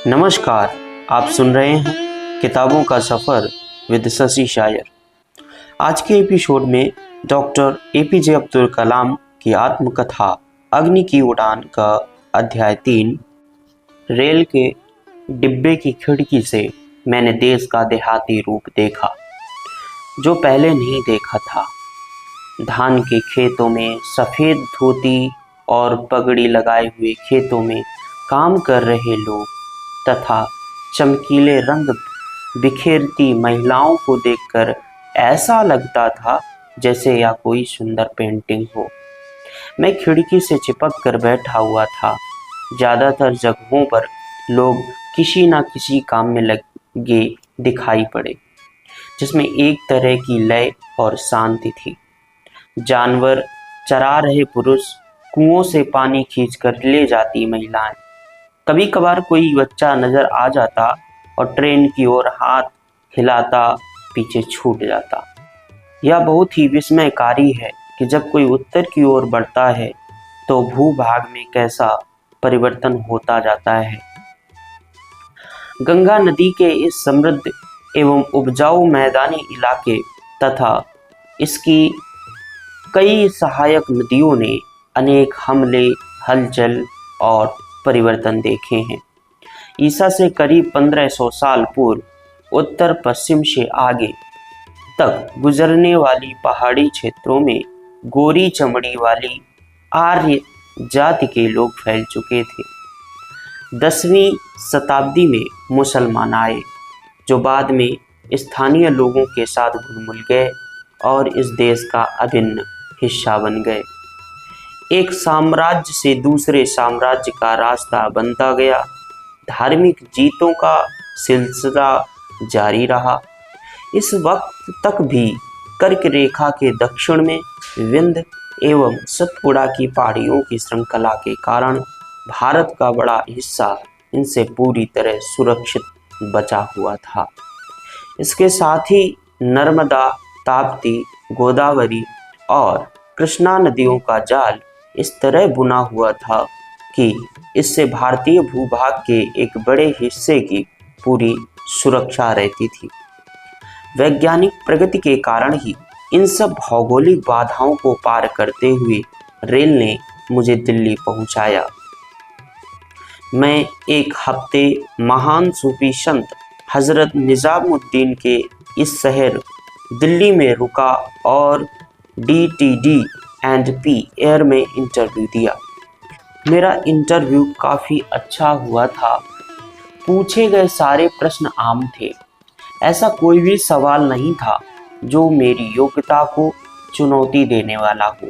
नमस्कार, आप सुन रहे हैं किताबों का सफ़र विद शशि शायर। आज के एपिसोड में डॉक्टर एपीजे अब्दुल कलाम की आत्मकथा अग्नि की उड़ान का अध्याय 3। रेल के डिब्बे की खिड़की से मैंने देश का देहाती रूप देखा जो पहले नहीं देखा था। धान के खेतों में सफ़ेद धोती और पगड़ी लगाए हुए खेतों में काम कर रहे लोग तथा चमकीले रंग बिखेरती महिलाओं को देखकर ऐसा लगता था जैसे यह कोई सुंदर पेंटिंग हो। मैं खिड़की से चिपक कर बैठा हुआ था। ज़्यादातर जगहों पर लोग किसी न किसी काम में लगे दिखाई पड़े, जिसमें एक तरह की लय और शांति थी। जानवर चरा रहे पुरुष, कुओं से पानी खींचकर ले जाती महिलाएं, कभी कभार कोई बच्चा नजर आ जाता और ट्रेन की ओर हाथ हिलाता पीछे छूट जाता। यह बहुत ही विस्मयकारी है कि जब कोई उत्तर की ओर बढ़ता है तो भूभाग में कैसा परिवर्तन होता जाता है। गंगा नदी के इस समृद्ध एवं उपजाऊ मैदानी इलाके तथा इसकी कई सहायक नदियों ने अनेक हमले, हलचल और परिवर्तन देखे हैं। ईसा से करीब 1500 साल पूर्व उत्तर पश्चिम से आगे तक गुजरने वाली पहाड़ी क्षेत्रों में गोरी चमड़ी वाली आर्य जाति के लोग फैल चुके थे। 10वीं शताब्दी में मुसलमान आए, जो बाद में स्थानीय लोगों के साथ घुल मिल गए और इस देश का अभिन्न हिस्सा बन गए। एक साम्राज्य से दूसरे साम्राज्य का रास्ता बनता गया। धार्मिक जीतों का सिलसिला जारी रहा। इस वक्त तक भी कर्क रेखा के दक्षिण में विंध्य एवं सतपुड़ा की पहाड़ियों की श्रृंखला के कारण भारत का बड़ा हिस्सा इनसे पूरी तरह सुरक्षित बचा हुआ था। इसके साथ ही नर्मदा, ताप्ती, गोदावरी और कृष्णा नदियों का जाल इस तरह बुना हुआ था कि इससे भारतीय भूभाग के एक बड़े हिस्से की पूरी सुरक्षा रहती थी। वैज्ञानिक प्रगति के कारण ही इन सब भौगोलिक बाधाओं को पार करते हुए रेल ने मुझे दिल्ली पहुंचाया। मैं एक हफ्ते महान सूफी संत हजरत निजामुद्दीन के इस शहर दिल्ली में रुका और DTD&P एयर में इंटरव्यू दिया। मेरा इंटरव्यू काफ़ी अच्छा हुआ था। पूछे गए सारे प्रश्न आम थे। ऐसा कोई भी सवाल नहीं था जो मेरी योग्यता को चुनौती देने वाला हो।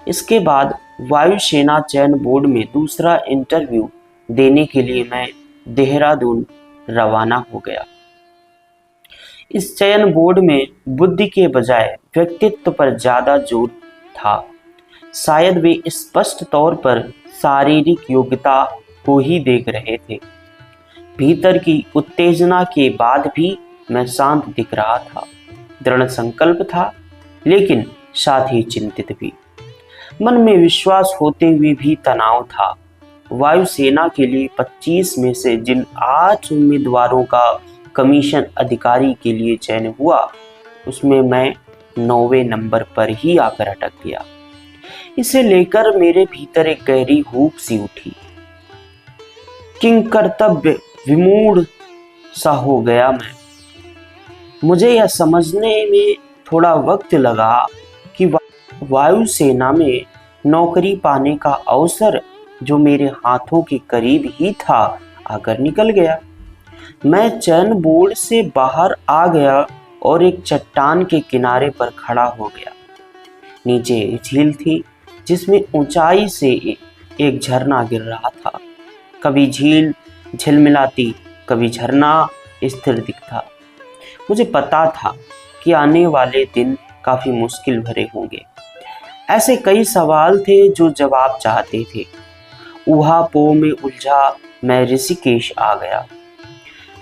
इसके बाद वायुसेना चयन बोर्ड में दूसरा इंटरव्यू देने के लिए मैं देहरादून रवाना हो गया। इस चयन बोर्ड में बुद्धि के बजाय व्यक्तित्व पर ज़्यादा जोर था। शायद वे स्पष्ट तौर पर शारीरिक योग्यता को ही देख रहे थे। भीतर की उत्तेजना के बाद भी मैं शांत दिख रहा था, दृढ़ संकल्प था, लेकिन साथ ही चिंतित भी। मन में विश्वास होते हुए भी तनाव था। वायुसेना के लिए 25 में से जिन 8 उम्मीदवारों का कमीशन अधिकारी के लिए चयन हुआ, उसमें मैं 9वें नंबर पर ही आकर अटक गया। इसे लेकर मेरे भीतर एक गहरी हूक सी उठी। किंग कर्तव्य विमूढ़ सा हो गया मैं। मुझे यह समझने में थोड़ा वक्त लगा कि वायुसेना में नौकरी पाने का अवसर जो मेरे हाथों के करीब ही था आकर निकल गया। मैं चयन बोर्ड से बाहर आ गया और एक चट्टान के किनारे पर खड़ा हो गया। नीचे एक झील थी जिसमें ऊंचाई से एक झरना गिर रहा था। कभी झील झिलमिलाती, कभी झरना स्थिर दिखता। मुझे पता था कि आने वाले दिन काफ़ी मुश्किल भरे होंगे। ऐसे कई सवाल थे जो जवाब चाहते थे। ऊहापोह में उलझा मैं ऋषिकेश आ गया।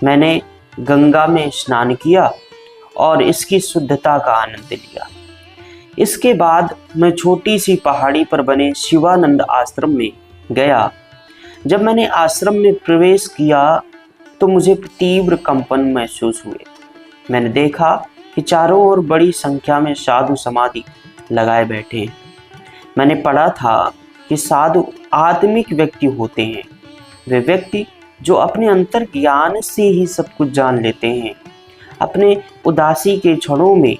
मैंने गंगा में स्नान किया और इसकी शुद्धता का आनंद लिया। इसके बाद मैं छोटी सी पहाड़ी पर बने शिवानंद आश्रम में गया। जब मैंने आश्रम में प्रवेश किया तो मुझे तीव्र कंपन महसूस हुए। मैंने देखा कि चारों ओर बड़ी संख्या में साधु समाधि लगाए बैठे हैं। मैंने पढ़ा था कि साधु आत्मिक व्यक्ति होते हैं, वे व्यक्ति जो अपने अंतर ज्ञान से ही सब कुछ जान लेते हैं। अपने उदासी के क्षणों में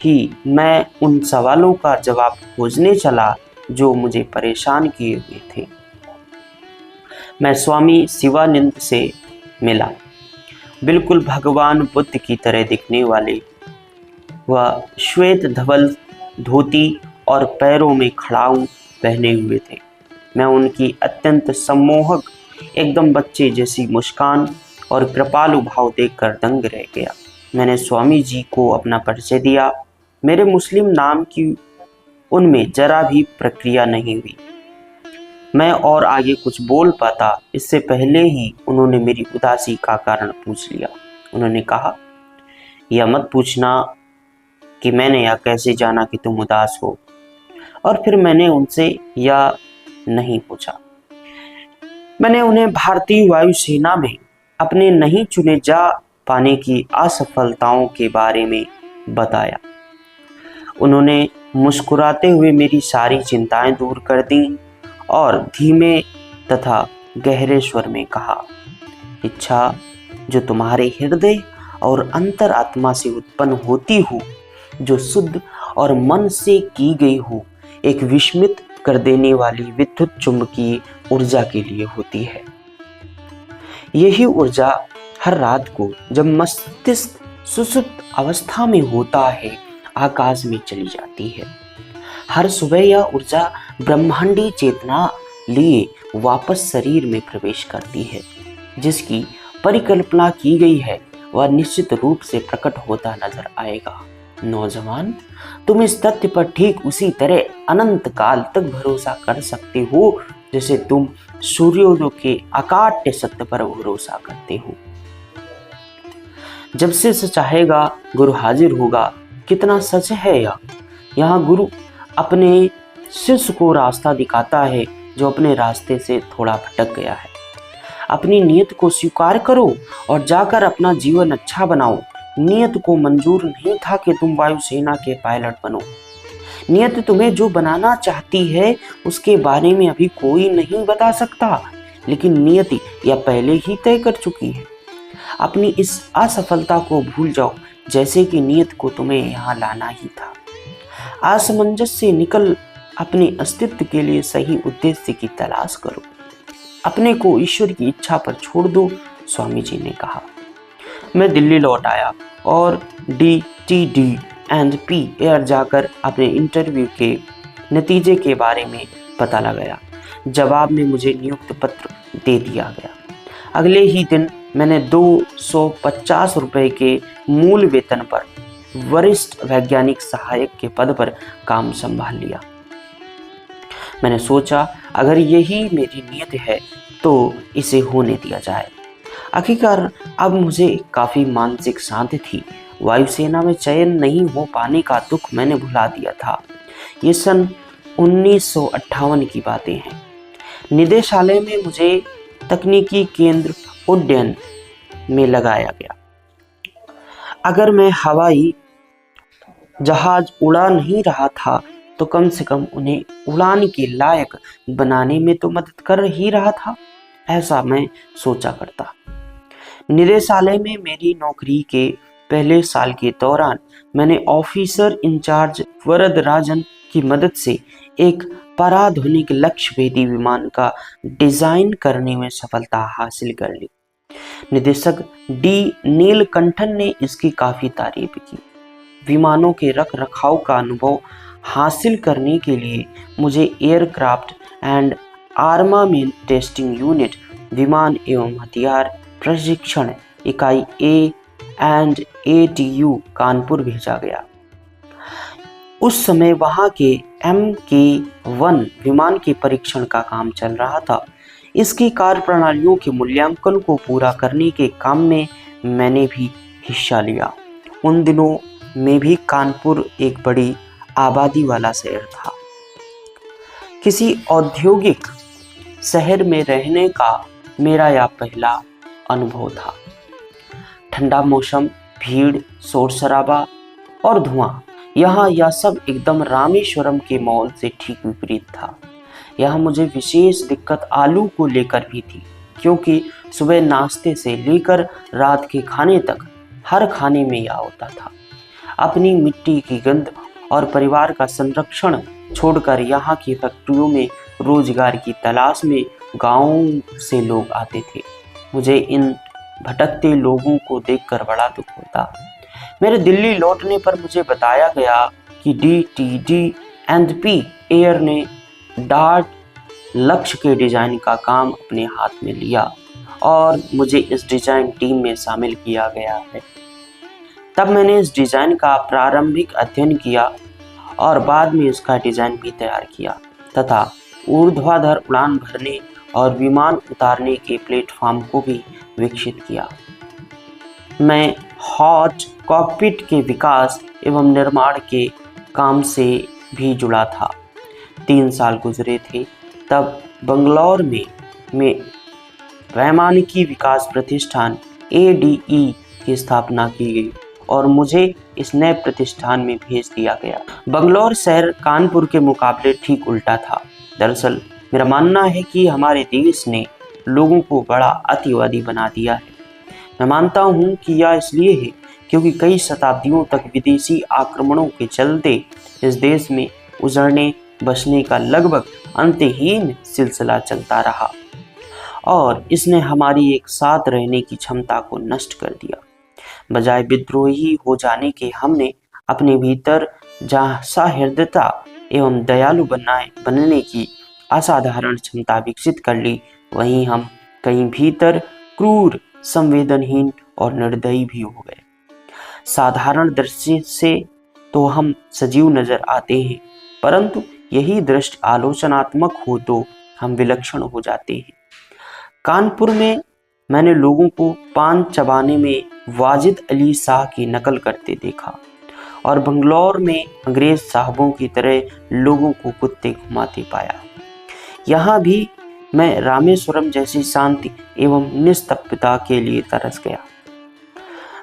ही मैं उन सवालों का जवाब खोजने चला जो मुझे परेशान किए हुए थे। मैं स्वामी शिवानंद से मिला। बिल्कुल भगवान बुद्ध की तरह दिखने वाले वह श्वेत धवल धोती और पैरों में खड़ाऊ पहने हुए थे। मैं उनकी अत्यंत सम्मोहक एकदम बच्चे जैसी मुस्कान और कृपालु भाव देखकर दंग रह गया। मैंने स्वामी जी को अपना परिचय दिया। मेरे मुस्लिम नाम की उनमें जरा भी प्रक्रिया नहीं हुई। मैं और आगे कुछ बोल पाता इससे पहले ही उन्होंने मेरी उदासी का कारण पूछ लिया। उन्होंने कहा, यह मत पूछना कि मैंने यह कैसे जाना कि तुम उदास हो। और फिर मैंने उनसे यह नहीं पूछा। मैंने उन्हें भारतीय वायुसेना में अपने नहीं चुने जा पाने की असफलताओं के बारे में बताया। उन्होंने मुस्कुराते हुए मेरी सारी चिंताएं दूर कर दी और धीमे तथा गहरे स्वर में कहा, इच्छा जो तुम्हारे हृदय और अंतरात्मा से उत्पन्न होती हो, जो शुद्ध और मन से की गई हो, एक विस्मित कर देने वाली विद्युत चुंबकीय ऊर्जा के लिए होती है। यही ऊर्जा हर रात को जब मस्तिष्क सुसुप्त अवस्था में होता है आकाश में चली जाती है। हर सुबह यह ऊर्जा ब्रह्मांडी चेतना लिए वापस शरीर में प्रवेश करती है। जिसकी परिकल्पना की गई है वह निश्चित रूप से प्रकट होता नजर आएगा। नौजवान, तुम इस तथ्य पर ठीक उसी तरह अनंत काल तक भरोसा कर सकते हो जैसे तुम सूर्योदय के अकाट्य सत्य पर भरोसा करते हो। जब से चाहेगा गुरु हाजिर होगा। कितना सच है यह। यहाँ गुरु अपने शिष्य को रास्ता दिखाता है जो अपने रास्ते से थोड़ा भटक गया है। अपनी नियत को स्वीकार करो और जाकर अपना जीवन अच्छा बनाओ। नियत को मंजूर नहीं था कि तुम वायुसेना के पायलट बनो। नियत तुम्हें जो बनाना चाहती है उसके बारे में अभी कोई नहीं बता सकता, लेकिन नियति यह पहले ही तय कर चुकी है। अपनी इस असफलता को भूल जाओ जैसे कि नियत को तुम्हें यहाँ लाना ही था। असमंजस से निकल अपने अस्तित्व के लिए सही उद्देश्य की तलाश करो। अपने को ईश्वर की इच्छा पर छोड़ दो, स्वामी जी ने कहा। मैं दिल्ली लौट आया और DTD&P एयर जाकर अपने इंटरव्यू के नतीजे के बारे में पता लगाया। जवाब में मुझे नियुक्ति पत्र दे दिया गया। अगले ही दिन मैंने 250 रुपए के मूल वेतन पर वरिष्ठ वैज्ञानिक सहायक के पद पर काम संभाल लिया। मैंने सोचा अगर यही मेरी नियत है तो इसे होने दिया जाए। आखिरकार अब मुझे काफ़ी मानसिक शांति थी। वायुसेना में चयन नहीं हो पाने का दुख मैंने भुला दिया था। ये सन 1958 की बातें हैं। निदेशालय में मुझे तकनीकी केंद्र उड्डयन में लगाया गया। अगर मैं हवाई जहाज उड़ा नहीं रहा था तो कम से कम उन्हें उड़ान के लायक बनाने में तो मदद कर ही रहा था, ऐसा मैं सोचा करता। निदेशालय में मेरी नौकरी के पहले साल के दौरान मैंने ऑफिसर इंचार्ज वरदराजन की मदद से एक पराधुनिक लक्ष्यभेदी विमान का डिजाइन करने में सफलता हासिल कर ली। निदेशक D नीलकंठन ने इसकी काफी तारीफ की। विमानों के रख रखाव का अनुभव हासिल करने के लिए मुझे aircraft and armament testing unit विमान एवं हथियार प्रशिक्षण इकाई A&ATU कानपुर भेजा गया। उस समय वहां के MK-1 विमान के परीक्षण का काम चल रहा था। इसकी कार्य प्रणालियों के मूल्यांकन को पूरा करने के काम में मैंने भी हिस्सा लिया। उन दिनों में भी कानपुर एक बड़ी आबादी वाला शहर था। किसी औद्योगिक शहर में रहने का मेरा यह पहला अनुभव था। ठंडा मौसम, भीड़, शोर शराबा और धुआं, यहाँ यह सब एकदम रामेश्वरम के माहौल से ठीक विपरीत था। यहाँ मुझे विशेष दिक्कत आलू को लेकर भी थी, क्योंकि सुबह नाश्ते से लेकर रात के खाने तक हर खाने में यह होता था। अपनी मिट्टी की गंध और परिवार का संरक्षण छोड़कर यहाँ की फैक्ट्रियों में रोजगार की तलाश में गांवों से लोग आते थे। मुझे इन भटकते लोगों को देखकर बड़ा दुख होता। मेरे दिल्ली लौटने पर मुझे बताया गया कि DTD&P एयर ने डार्ट लक्ष्य के डिजाइन का काम अपने हाथ में लिया और मुझे इस डिजाइन टीम में शामिल किया गया है। तब मैंने इस डिजाइन का प्रारंभिक अध्ययन किया और बाद में इसका डिजाइन भी तैयार किया तथा ऊर्ध्वाधर उड़ान भरने और विमान उतारने के प्लेटफॉर्म को भी विकसित किया। मैं हॉट कॉकपिट के विकास एवं निर्माण के काम से भी जुड़ा था। 3 साल गुजरे थे तब बंगलौर में वैमानिकी विकास प्रतिष्ठान ADE की स्थापना की गई और मुझे इस नए प्रतिष्ठान में भेज दिया गया। बंगलौर शहर कानपुर के मुकाबले ठीक उल्टा था। दरअसल मेरा मानना है कि हमारे देश ने लोगों को बड़ा अतिवादी बना दिया है। मैं मानता हूँ कि यह इसलिए है क्योंकि कई शताब्दियों तक विदेशी आक्रमणों के चलते इस देश में उजड़ने बसने का लगभग अंतहीन सिलसिला चलता रहा और इसने हमारी एक साथ रहने की क्षमता को नष्ट कर दिया। बजाय विद्रोही हो जाने के हमने अपने भीतर जहाँ सहृदयता एवं दयालु बनने की असाधारण क्षमता विकसित कर ली, वहीं हम कहीं भीतर क्रूर, संवेदनहीन और निर्दयी भी हो गए। साधारण दृष्टि से तो हम सजीव नजर आते हैं, परंतु यही दृष्टि आलोचनात्मक हो तो हम विलक्षण हो जाते हैं। कानपुर में मैंने लोगों को पान चबाने में वाजिद अली शाह की नकल करते देखा और बंगलौर में अंग्रेज साहबों की तरह लोगों को कुत्ते घुमाते पाया। यहाँ भी मैं रामेश्वरम जैसी शांति एवं निस्तब्धता के लिए तरस गया।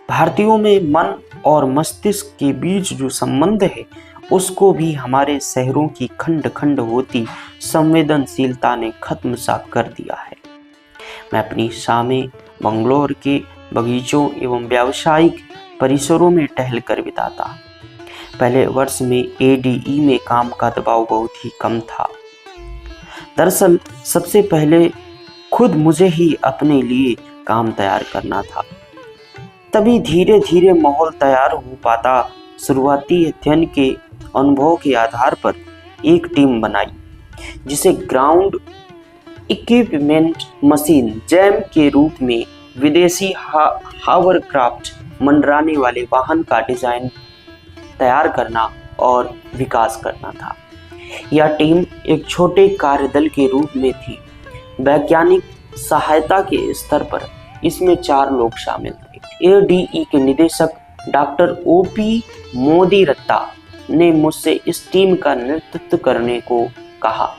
भारतीयों में मन और मस्तिष्क के बीच जो संबंध है, उसको भी हमारे शहरों की खंड खंड होती संवेदनशीलता ने खत्म सा कर दिया है। मैं अपनी शामें बंगलौर के बगीचों एवं व्यावसायिक परिसरों में टहल कर बिताता। पहले वर्ष में ADE में काम का दबाव बहुत ही कम था। दरअसल सबसे पहले खुद मुझे ही अपने लिए काम तैयार करना था, तभी धीरे धीरे माहौल तैयार हो पाता। शुरुआती अध्ययन के अनुभव के आधार पर एक टीम बनाई जिसे ग्राउंड इक्विपमेंट मशीन जैम के रूप में विदेशी हावरक्राफ्ट मंडराने वाले वाहन का डिजाइन तैयार करना और विकास करना था। यह टीम एक छोटे कार्यदल के रूप में थी। वैज्ञानिक सहायता के स्तर पर इसमें 4 लोग शामिल थे। ADE के निदेशक डॉक्टर OP मोदीरत्ता ने मुझसे इस टीम का नेतृत्व करने को कहा।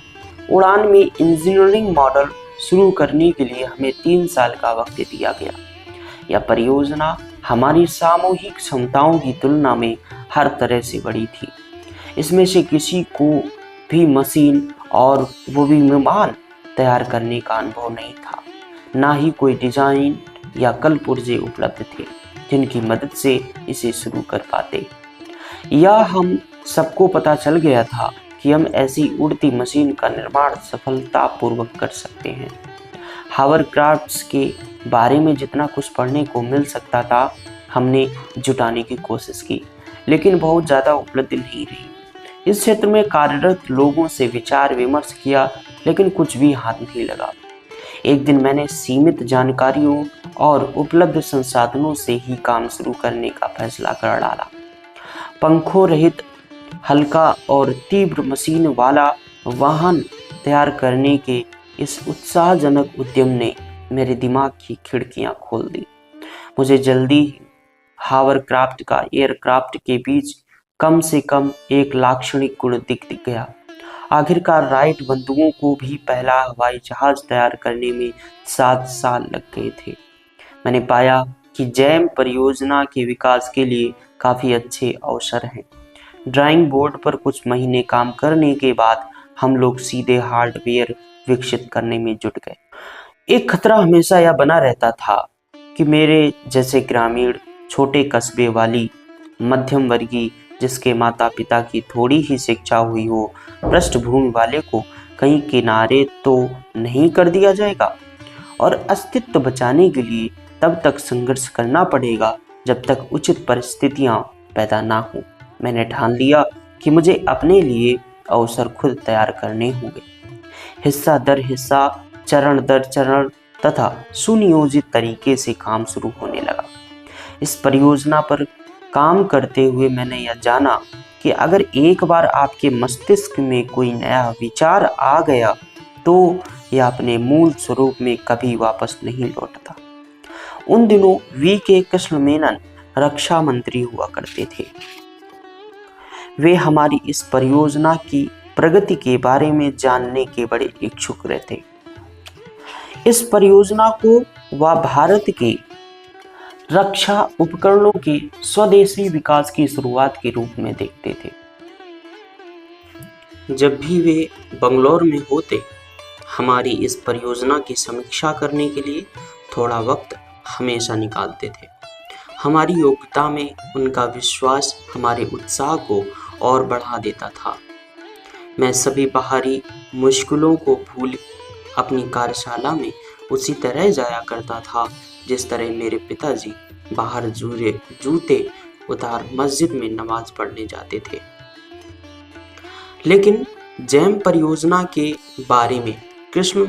उड़ान में इंजीनियरिंग मॉडल शुरू करने के लिए हमें 3 साल का वक्त दिया गया। यह परियोजना हमारी सामूहिक क्षमताओं की तुलना में हर तरह से बड़ी थी। इसमें से किसी को भी मशीन और वो भी विमान तैयार करने का अनुभव नहीं था। ना ही कोई डिजाइन या कल पुर्जे उपलब्ध थे जिनकी मदद से इसे शुरू कर पाते। यह हम सबको पता चल गया था कि हम ऐसी उड़ती मशीन का निर्माण सफलतापूर्वक कर सकते हैं। हावरक्राफ्ट्स के बारे में जितना कुछ पढ़ने को मिल सकता था हमने जुटाने की कोशिश की, लेकिन बहुत ज़्यादा उपलब्धि नहीं रही। इस क्षेत्र में कार्यरत लोगों से विचार विमर्श किया, लेकिन कुछ भी हाथ नहीं लगा। एक दिन मैंने सीमित जानकारियों और उपलब्ध संसाधनों से ही काम शुरू करने का फैसला कर डाला। पंखों रहित हल्का और तीव्र मशीन वाला वाहन तैयार करने के इस उत्साहजनक उद्यम ने मेरे दिमाग की खिड़कियां खोल दी। मुझे जल्दी ही हावरक्राफ्ट का एयरक्राफ्ट के बीच कम से कम एक लाक्षणिक गुण दिख गया। आखिरकार राइट बंधुओं को भी पहला हवाई जहाज तैयार करने में 7 साल लग गए थे। मैंने पाया कि जैम परियोजना के विकास के लिए काफ़ी अच्छे अवसर हैं। ड्राइंग बोर्ड पर कुछ महीने काम करने के बाद हम लोग सीधे हार्डवेयर विकसित करने में जुट गए। एक खतरा हमेशा यह बना रहता था कि मेरे जैसे ग्रामीण, छोटे कस्बे वाली, मध्यम वर्गीय, जिसके माता पिता की थोड़ी ही शिक्षा हुई हो, पृष्ठभूमि वाले को कहीं किनारे तो नहीं कर दिया जाएगा। और अस्तित्व बचाने के लिए तब तक संघर्ष करना पड़ेगा जब तक उचित परिस्थितियां पैदा ना हो। मैंने ठान लिया कि मुझे अपने लिए अवसर खुद तैयार करने होंगे। हिस्सा दर हिस्सा, चरण दर चरण तथा सुनियोजित तरीके से काम शुरू होने लगा। इस परियोजना पर काम करते हुए मैंने यह जाना कि अगर एक बार आपके मस्तिष्क में कोई नया विचार आ गया तो यह अपने मूल स्वरूप में कभी वापस नहीं लौटता। उन दिनों वी.के. कृष्ण मेनन रक्षा मंत्री हुआ करते थे। वे हमारी इस परियोजना की प्रगति के बारे में जानने के बड़े इच्छुक रहते। इस परियोजना को वह भारत के रक्षा उपकरणों के स्वदेशी विकास की शुरुआत के रूप में देखते थे। जब भी वे बंगलौर में होते, हमारी इस परियोजना की समीक्षा करने के लिए थोड़ा वक्त हमेशा निकालते थे। हमारी योग्यता में उनका विश्वास हमारे उत्साह को और बढ़ा देता था। मैं सभी बाहरी मुश्किलों को भूल अपनी कार्यशाला में उसी तरह जाया करता था जिस तरह मेरे पिताजी बाहर जूते उतार मस्जिद में नमाज पढ़ने जाते थे। लेकिन जैम परियोजना के बारे में कृष्ण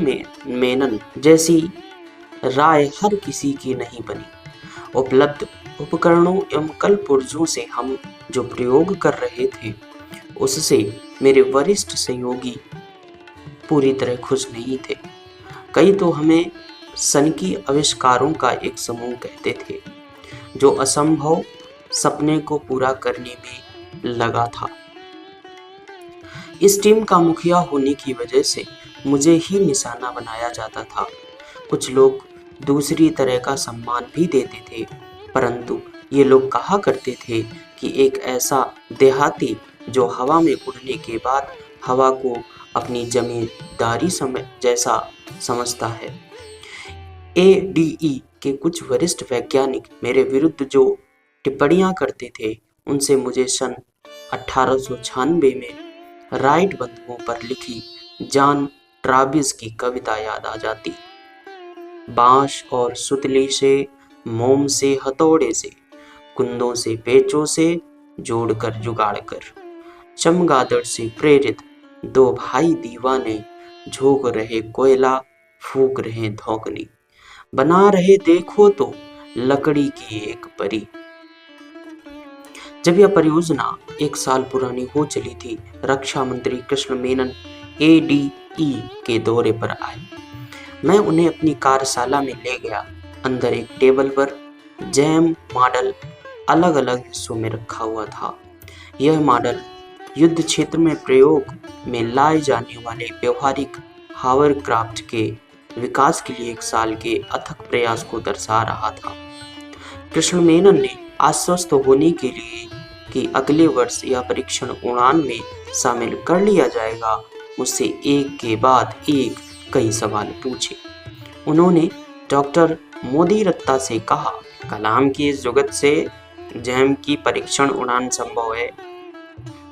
मेनन जैसी राय हर किसी की नहीं बनी। उपलब्ध उपकरणों एवं कलपुर्जों से हम जो प्रयोग कर रहे थे उससे मेरे वरिष्ठ सहयोगी पूरी तरह खुश नहीं थे। कई तो हमें सनकी आविष्कारों का एक समूह कहते थे जो असंभव सपने को पूरा करने में लगा था। इस टीम का मुखिया होने की वजह से मुझे ही निशाना बनाया जाता था। कुछ लोग दूसरी तरह का सम्मान भी देते थे, परंतु ये लोग कहा करते थे कि एक ऐसा देहाती जो हवा में उड़ने के बाद हवा को अपनी जमींदारी जैसा समझता है। ADE के कुछ वरिष्ठ वैज्ञानिक मेरे विरुद्ध जो टिप्पणियां करते थे उनसे मुझे सन 1896 में राइट बंधुओं पर लिखी जॉन ट्राविस की कविता याद आ जाती। बांस और सुतली से, मोम से, हथौड़े से, कुंदों से, पेचों से जोड़कर जुगाड़ कर, चमगादड़ से प्रेरित दो भाई दीवाने झोंक रहे कोयला, फूंक रहे धौकनी, बना रहे देखो तो लकड़ी की एक परी। जब यह परियोजना 1 साल पुरानी हो चली थी, रक्षा मंत्री कृष्ण मेनन ADE के दौरे पर आए। मैं उन्हें अपनी कार्यशाला में ले गया। अंदर एक टेबल पर जैम मॉडल अलग अलग हिस्सों में रखा हुआ था। यह मॉडल युद्ध क्षेत्र में प्रयोग में लाए जाने वाले व्यवहारिक हावरक्राफ्ट के विकास के लिए 1 साल के अथक प्रयास को दर्शा रहा था। कृष्ण मेनन ने आश्वस्त होने के लिए कि अगले वर्ष यह परीक्षण उड़ान में शामिल कर लिया जाएगा, मुझसे एक के बाद एक कई सवाल पूछे। उन्होंने डॉक्टर मोदी रत्ता से कहा, कलाम की इस जुगत से जैम की परीक्षण उड़ान संभव है।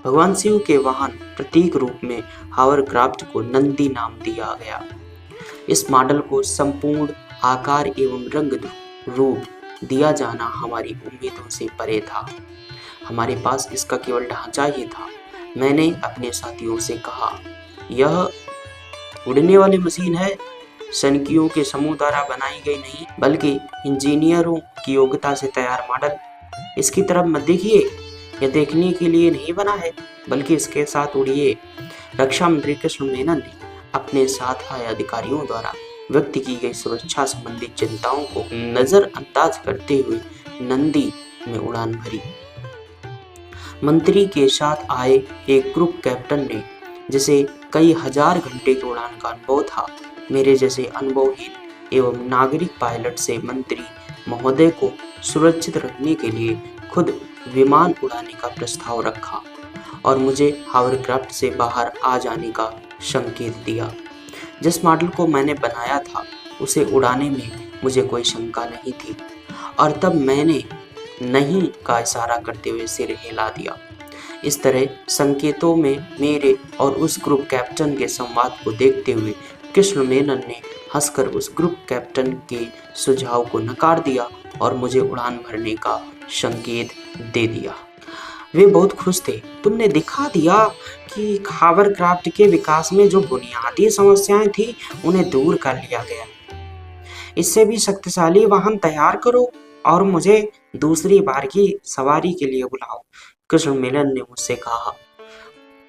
भगवान शिव के वाहन प्रतीक रूप में हावरक्राफ्ट को नंदी नाम दिया गया। इस मॉडल को संपूर्ण आकार एवं रंग रूप दिया जाना हमारी उम्मीदों से परे था। हमारे पास इसका केवल ढांचा ही था। मैंने अपने साथियों से कहा, यह उड़ने वाली मशीन है, सनकियों के समूह द्वारा बनाई गई नहीं, बल्कि इंजीनियरों की योग्यता से तैयार मॉडल। इसकी तरफ मत देखिए, यह देखने के लिए नहीं बना है, बल्कि इसके साथ उड़िए। रक्षा मंत्री कृष्ण मेनन ने अपने साथ आए अधिकारियों द्वारा व्यक्त की गई सुरक्षा संबंधी चिंताओं को नजरअंदाज करते हुए नंदी में उड़ान भरी। मंत्री के साथ आए एक ग्रुप कैप्टन ने, जिसे कई हजार घंटे की उड़ान का अनुभव था, मेरे जैसे अनुभवहीन एवं नागरिक पायलट से मंत्री महोदय को सुरक्षित रखने के लिए खुद विमान उड़ाने का प्रस्ताव रखा और मुझे हावरक्राफ्ट से बाहर आ जाने का संकेत दिया। जिस मॉडल को मैंने बनाया था उसे उड़ाने में मुझे कोई शंका नहीं थी और तब मैंने नहीं का इशारा करते हुए सिर हिला दिया। इस तरह संकेतों में मेरे और उस ग्रुप कैप्टन के संवाद को देखते हुए कृष्ण मेनन ने हंसकर उस ग्रुप कैप्टन के सुझाव को नकार दिया और मुझे उड़ान भरने का संकेत दे दिया। वे बहुत खुश थे। तुमने दिखा दिया कि हावरक्राफ्ट के विकास में जो बुनियादी समस्याएं थी उन्हें दूर कर लिया गया। इससे भी शक्तिशाली वाहन तैयार करो और मुझे दूसरी बार की सवारी के लिए बुलाओ, कृष्ण मेनन ने मुझसे कहा।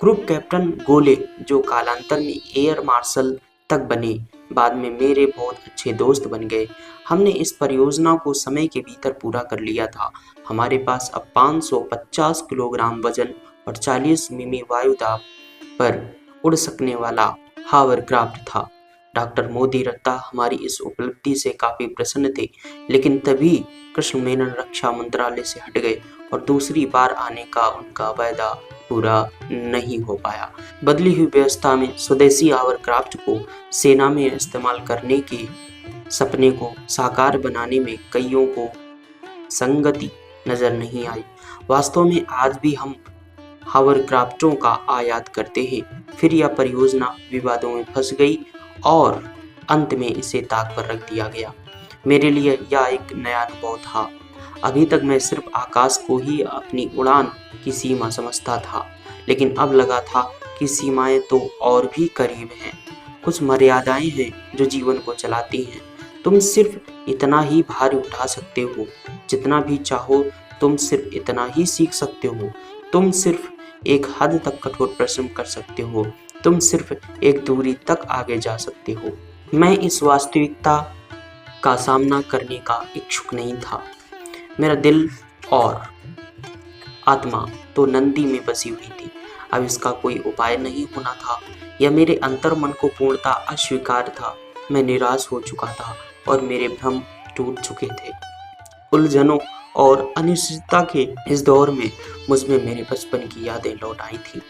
ग्रुप कैप्टन गोले, जो कालांतर में एयर मार्शल तक बने, बाद में मेरे बहुत अच्छे दोस्त बन गए। हमने इस परियोजना को समय के भीतर पूरा कर लिया था। हमारे पास अब 550 किलोग्राम वजन और 40 मिमी वायुदाब पर उड़ सकने वाला हावरक्राफ्ट था। डॉक्टर मोदी रत्ता हमारी इस उपलब्धि से काफी प्रसन्न थे, लेकिन तभी कृष्ण मेनन रक्षा मंत्रालय से हट गए और दूसरी बार आने का उनका वायदा पूरा नहीं हो पाया। बदली हुई व्यवस्था में स्वदेशी हावरक्राफ्ट को सेना में इस्तेमाल करने के सपने को साकार बनाने में कईयों को संगति नजर नहीं आई। वास्तव में आज भी हम हावरक्राफ्टों का आयात करते हैं। फिर यह परियोजना विवादों में फंस गई और अंत में इसे ताक पर रख दिया गया। मेरे लिए यह एक नया अनुभव था। अभी तक मैं सिर्फ आकाश को ही अपनी उड़ान की सीमा समझता था, लेकिन अब लगा था कि सीमाएं तो और भी करीब हैं। कुछ मर्यादाएं हैं जो जीवन को चलाती हैं। तुम सिर्फ इतना ही भार उठा सकते हो जितना भी चाहो। तुम सिर्फ इतना ही सीख सकते हो। तुम सिर्फ एक हद तक कठोर परिश्रम कर सकते हो। तुम सिर्फ एक दूरी तक आगे जा सकते हो। मैं इस वास्तविकता का सामना करने का इच्छुक नहीं था। मेरा दिल और आत्मा तो नंदी में बसी हुई थी। अब इसका कोई उपाय नहीं होना था। यह मेरे अंतर्मन को पूर्णतः अस्वीकार था। मैं निराश हो चुका था और मेरे भ्रम टूट चुके थे। उलझनों और अनिश्चितता के इस दौर में मुझमें मेरे बचपन की यादें लौट आई थी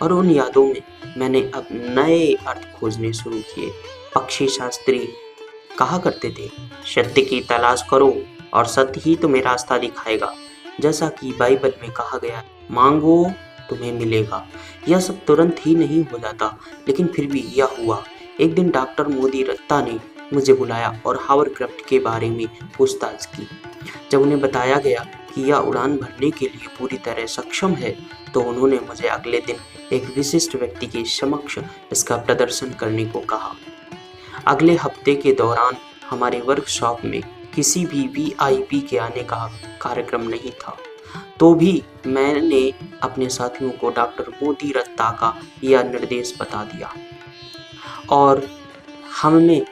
और उन यादों में मैंने अब नए अर्थ खोजने शुरू किए। पक्षी शास्त्री कहा करते थे, सत्य की तलाश करो और सत्य ही तुम्हें रास्ता दिखाएगा। जैसा कि बाइबल में कहा गया, मांगो तुम्हें मिलेगा। यह सब तुरंत ही नहीं हो जाता, लेकिन फिर भी यह हुआ। एक दिन डॉक्टर मोदी रत्ता ने मुझे बुलाया और हावरक्राफ्ट के बारे में पूछताछ की। जब उन्हें बताया गया कि यह उड़ान भरने के लिए पूरी तरह सक्षम है, तो उन्होंने मुझे अगले दिन एक विशिष्ट व्यक्ति के समक्ष इसका प्रदर्शन करने को कहा। अगले हफ्ते के दौरान हमारे वर्कशॉप में किसी भी वीआईपी के आने का कार्यक्रम नहीं था, तो भी मैंने अपने साथियों को डॉक्टर मोदी रत्ता का यह निर्देश बता दिया और हमें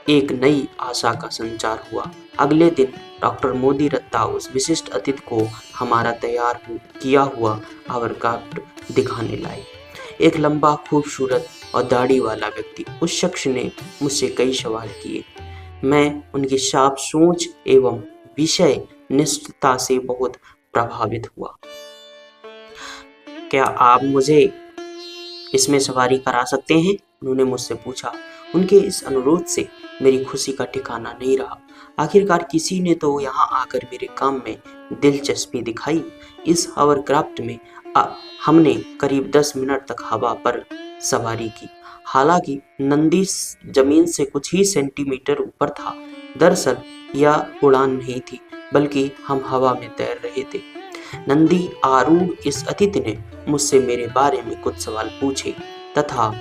एक नई आशा का संचार हुआ। अगले दिन डॉक्टर मोदी रत्ता उस विशिष्ट अतिथि को हमारा तैयार किया हुआ हावरक्राफ्ट दिखाने लाए। एक लंबा, खूबसूरत और दाढ़ी वाला व्यक्ति। उस शख्स ने मुझसे कई सवाल किए। मैं उनकी साफ सोच एवं विषय निष्ठता से बहुत प्रभावित हुआ। क्या आप मुझे इसमें सवारी करा सकते हैं? उन्होंने मुझसे पूछा। उनके इस अनुरोध से मेरी खुशी का ठिकाना नहीं रहा। आखिरकार किसी ने तो यहाँ आकर मेरे काम में दिलचस्पी दिखाई। इस हावरक्राफ्ट में हमने करीब 10 मिनट तक हवा पर सवारी की। हालांकि नंदी जमीन से कुछ ही सेंटीमीटर ऊपर था। दरअसल यह उड़ान नहीं थी, बल्कि हम हवा में तैर रहे थे। नंदी आरूढ़ इस अतिथि ने मुझसे मेरे बारे में कुछ सवाल पूछे तथा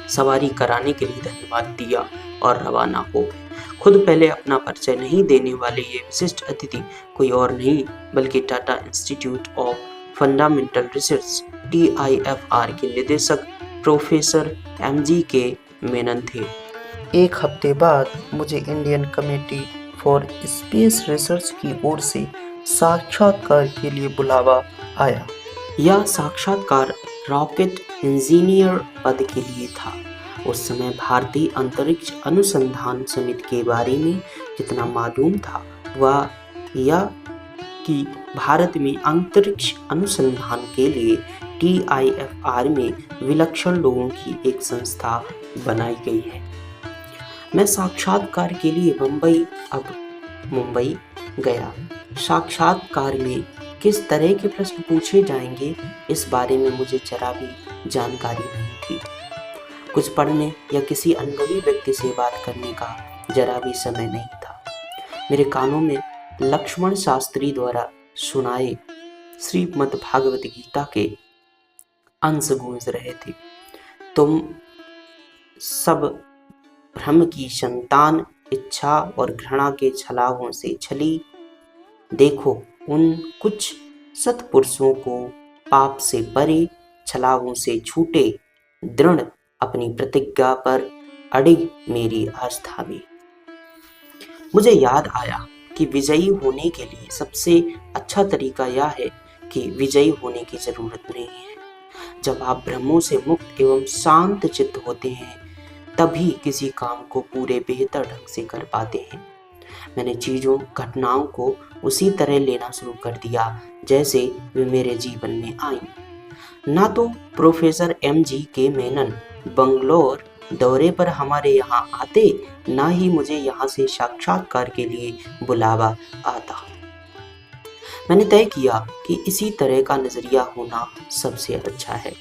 सवारी कराने के लिए धन्यवाद दिया और रवाना हो गए। खुद पहले अपना परिचय नहीं देने वाले ये विशिष्ट अतिथि कोई और नहीं बल्कि Tata institute of fundamental research TIFR के निदेशक प्रोफेसर MGK मेनन थे। एक हफ्ते बाद मुझे Indian committee for space research की ओर से साक्षात्कार के लिए बुलावा आया। यह साक्षात्कार रॉकेट इंजीनियर पद के लिए था। उस समय भारतीय अंतरिक्ष अनुसंधान समिति के बारे में जितना मालूम था वह यह कि भारत में अंतरिक्ष अनुसंधान के लिए TIFR में विलक्षण लोगों की एक संस्था बनाई गई है। मैं साक्षात्कार के लिए मुंबई गया। साक्षात्कार में किस तरह के प्रश्न पूछे जाएंगे इस बारे में मुझे जरा भी जानकारी नहीं थी। कुछ पढ़ने या किसी अनुभवी व्यक्ति से बात करने का जरा भी समय नहीं था। मेरे कानों में लक्ष्मण शास्त्री द्वारा सुनाए श्रीमद् भागवत गीता के अंश गूंज रहे थे। तुम सब भ्रम की संतान, इच्छा और घृणा के छलावों से छली। देखो उन कुछ सत्पुरुषों को पाप से परे, छलावों से छूटे, दृढ़ अपनी प्रतिज्ञा पर अडिग मेरी आस्था में। मुझे याद आया कि विजयी होने के लिए सबसे अच्छा तरीका यह है कि विजयी होने की जरूरत नहीं है। जब आप भ्रमों से मुक्त एवं शांत चित्त होते हैं तभी किसी काम को पूरे बेहतर ढंग से कर पाते हैं। मैंने चीजों, घटनाओं को उसी तरह लेना शुरू कर दिया जैसे वे मेरे जीवन में आई। ना तो प्रोफेसर MGK मेनन बंगलोर दौरे पर हमारे यहाँ आते, ना ही मुझे यहाँ से साक्षात्कार के लिए बुलावा आता। मैंने तय किया कि इसी तरह का नजरिया होना सबसे अच्छा है।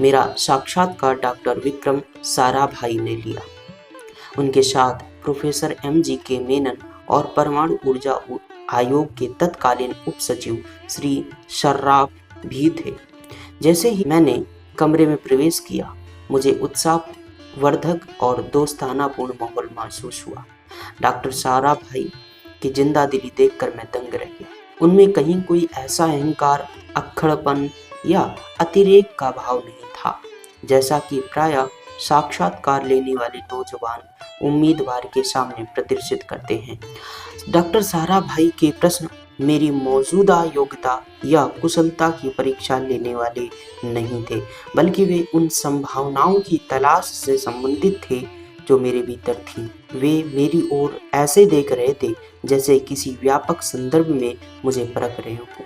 मेरा साक्षात्कार डॉक्टर विक्रम साराभाई ने लिया। उनके साथ प्रोफेसर MGK मेनन और परमाणु ऊर्जा आयोग के तत्कालीन उप सचिव श्री सर्राफ भी थे। जैसे ही मैंने कमरे में प्रवेश किया मुझे उत्साहवर्धक और दोस्तानापूर्ण माहौल महसूस हुआ। डॉक्टर साराभाई की जिंदा दिली देखकर मैं दंग रह गया। उनमें कहीं कोई ऐसा अहंकार, अक्खड़पन या अतिरेक का भाव नहीं था जैसा कि प्रायः साक्षात्कार लेने वाले नौजवान उम्मीदवार के सामने प्रदर्शित करते हैं। डॉक्टर साराभाई के प्रश्न मेरी मौजूदा योग्यता या कुशलता की परीक्षा लेने वाले नहीं थे, बल्कि वे उन संभावनाओं की तलाश से संबंधित थे जो मेरे भीतर थी। वे मेरी ओर ऐसे देख रहे थे जैसे किसी व्यापक संदर्भ में मुझे परख रहे हो।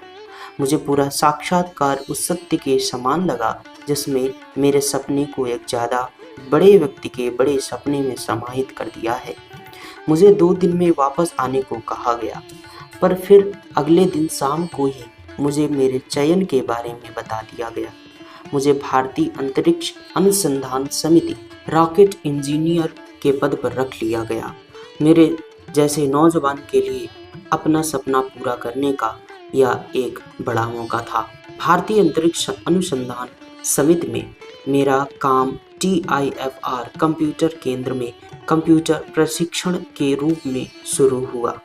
मुझे पूरा साक्षात्कार उस सत्य के समान लगा जिसमें मेरे सपने को एक ज्यादा बड़े व्यक्ति के बड़े सपने में समाहित कर दिया है। मुझे 2 दिन में वापस आने को कहा गया, पर फिर अगले दिन शाम को ही मुझे मेरे चयन के बारे में बता दिया गया। मुझे भारतीय अंतरिक्ष अनुसंधान समिति रॉकेट इंजीनियर के पद पर रख लिया गया। मेरे जैसे नौजवान के लिए अपना सपना पूरा करने का यह एक बड़ा मौका था। भारतीय अंतरिक्ष अनुसंधान समिति में मेरा काम TIFR कंप्यूटर केंद्र में कंप्यूटर प्रशिक्षण के रूप में शुरू हुआ।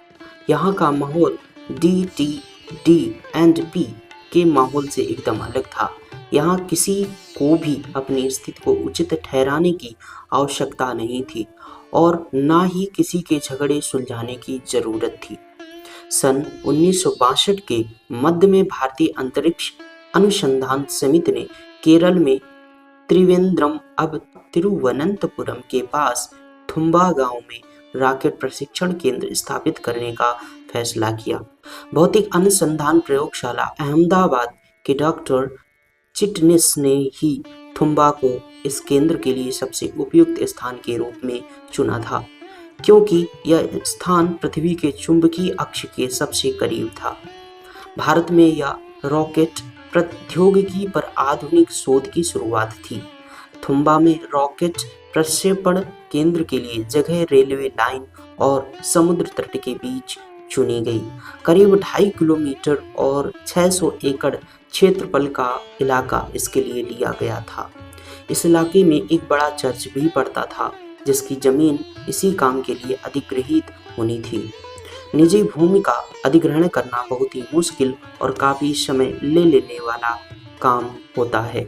यहाँ का माहौल DTD&P के माहौल से एकदम अलग था। यहाँ किसी को भी अपनी स्थिति को उचित ठहराने की आवश्यकता नहीं थी और ना ही किसी के झगड़े सुलझाने की जरूरत थी। सन 1962 के मध्य में भारतीय अंतरिक्ष अनुसंधान समिति ने केरल में त्रिवेंद्रम, अब तिरुवनंतपुरम के पास थुम्बा गांव में रॉकेट प्रशिक्षण केंद्र स्थापित करने का फैसला किया। भौतिक अनुसंधान प्रयोगशाला अहमदाबाद के डॉक्टर चिटनिस ने ही थुम्बा को इस केंद्र के लिए सबसे उपयुक्त स्थान के रूप में चुना था, क्योंकि यह स्थान पृथ्वी के चुंबकीय अक्ष के सबसे करीब था। भारत में यह रॉकेट प्रौद्योगिकी पर आधुनिक शोध की शुरुआत थी। थुम्बा में रॉकेट प्रक्षेपण केंद्र के लिए जगह रेलवे लाइन और समुद्र तट के बीच चुनी गई। करीब 2.5 किलोमीटर और 600 एकड़ क्षेत्रफल का इलाका इसके लिए लिया गया था। इस इलाके में एक बड़ा चर्च भी पड़ता था जिसकी जमीन इसी काम के लिए अधिग्रहित होनी थी। निजी भूमि का अधिग्रहण करना बहुत ही मुश्किल और काफी समय ले लेने वाला काम होता है,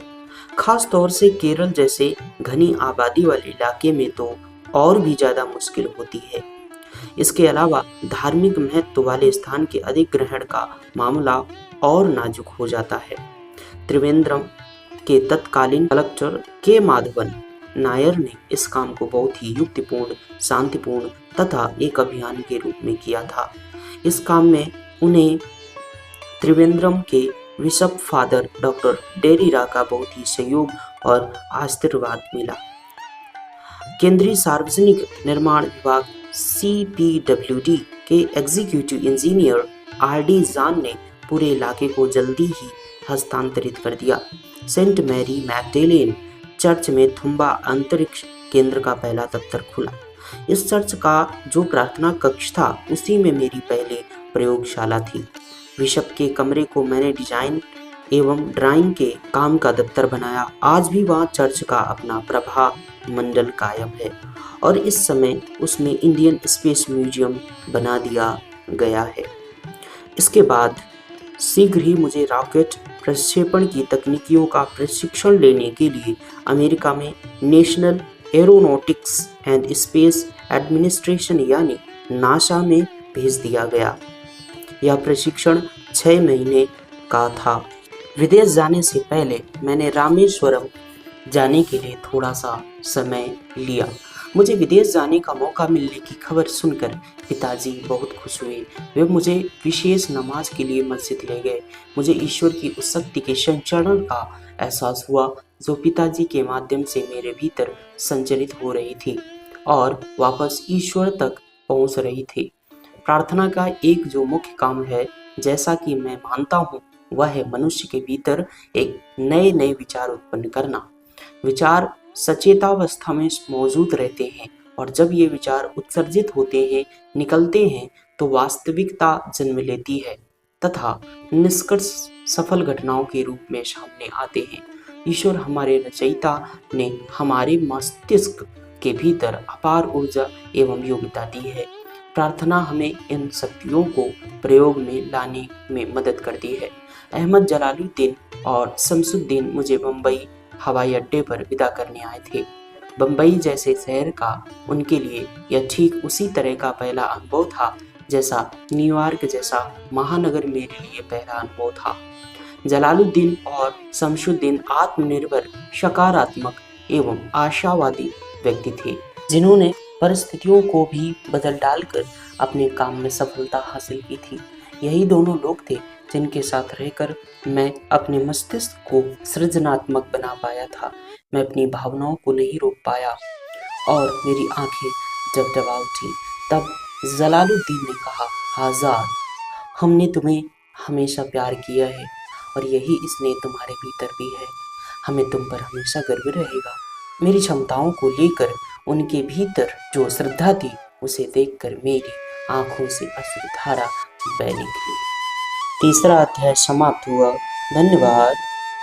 खास तौर से केरल जैसे घनी आबादी वाले इलाके में तो और भी ज्यादा मुश्किल होती है। इसके अलावा धार्मिक महत्व वाले स्थान के अधिग्रहण का मामला और नाजुक हो जाता है। त्रिवेंद्रम के तत्कालीन कलेक्टर के माधवन नायर ने इस काम को बहुत ही युक्तिपूर्ण, शांतिपूर्ण तथा एक अभियान के रूप में किया था। इस काम में उन्हें त्रिवेंद्रम के बिशप फादर डॉक्टर डेरिरा का बहुत ही सहयोग और आशीर्वाद मिला। केंद्रीय सार्वजनिक निर्माण विभाग CPWD के एग्जीक्यूटिव इंजीनियर RD जान ने पूरे इलाके को जल्दी ही हस्तांतरित कर दिया। सेंट मैरी मैगडेलेन चर्च में थुम्बा अंतरिक्ष केंद्र का पहला दफ्तर खुला। इस चर्च का जो प्रार्थना कक्ष था उसी में मेरी पहली प्रयोगशाला थी। बिशप के कमरे को मैंने डिजाइन एवं ड्राइंग के काम का दफ्तर बनाया। आज भी वहाँ चर्च का अपना प्रभा मंडल कायम है और इस समय उसमें इंडियन स्पेस म्यूजियम बना दिया गया है। इसके बाद शीघ्र ही मुझे रॉकेट प्रक्षेपण की तकनीकियों का प्रशिक्षण लेने के लिए अमेरिका में national aeronautics and space administration यानी नासा में भेज दिया गया। यह प्रशिक्षण 6 महीने का था। विदेश जाने से पहले मैंने रामेश्वरम जाने के लिए थोड़ा सा समय लिया। मुझे विदेश जाने का मौका मिलने की खबर सुनकर पिताजी बहुत खुश हुए। वे मुझे विशेष नमाज के लिए मस्जिद ले गए। मुझे ईश्वर की उस शक्ति के संचरण का एहसास हुआ जो पिताजी के माध्यम से मेरे भीतर संचरित हो रही थी और वापस ईश्वर तक पहुंच रही थी। प्रार्थना का एक जो मुख्य काम है, जैसा कि मैं मानता हूँ, वह है मनुष्य के भीतर एक नए नए विचार उत्पन्न करना। विचार सचेतावस्था में मौजूद रहते हैं और जब ये विचार उत्सर्जित होते हैं, निकलते हैं, तो वास्तविकता जन्म लेती है तथा निष्कर्ष सफल घटनाओं के रूप में सामने आते हैं। ईश्वर हमारे रचयिता ने हमारे मस्तिष्क के भीतर अपार ऊर्जा एवं योग्यता दी है। प्रार्थना हमें इन शक्तियों को प्रयोग में लाने में मदद करती है। अहमद जलालुद्दीन और शमसुद्दीन मुझे बम्बई हवाई अड्डे पर विदा करने आए थे। बम्बई जैसे शहर का उनके लिए यह ठीक उसी तरह का पहला अनुभव था जैसा न्यूयॉर्क जैसा महानगर मेरे लिए पहला अनुभव था। जलालुद्दीन और शमसुद्दीन आत्मनिर्भर, सकारात्मक एवं आशावादी व्यक्ति थे जिन्होंने परिस्थितियों को भी बदल डालकर अपने काम में सफलता हासिल की थी। यही दोनों लोग थे जिनके साथ रहकर मैं अपने मस्तिष्क को सृजनात्मक बना पाया था। मैं अपनी भावनाओं को नहीं रोक पाया और मेरी आंखें जब दबा उठी तब जलालुद्दीन ने कहा, आज़ाद, हमने तुम्हें हमेशा प्यार किया है और यही स्नेह तुम्हारे भीतर भी है। हमें तुम पर हमेशा गर्व रहेगा। मेरी क्षमताओं को लेकर उनके भीतर जो श्रद्धा थी उसे देखकर मेरी आंखों से अश्रुधारा बह निकली। तीसरा अध्याय समाप्त हुआ। धन्यवाद।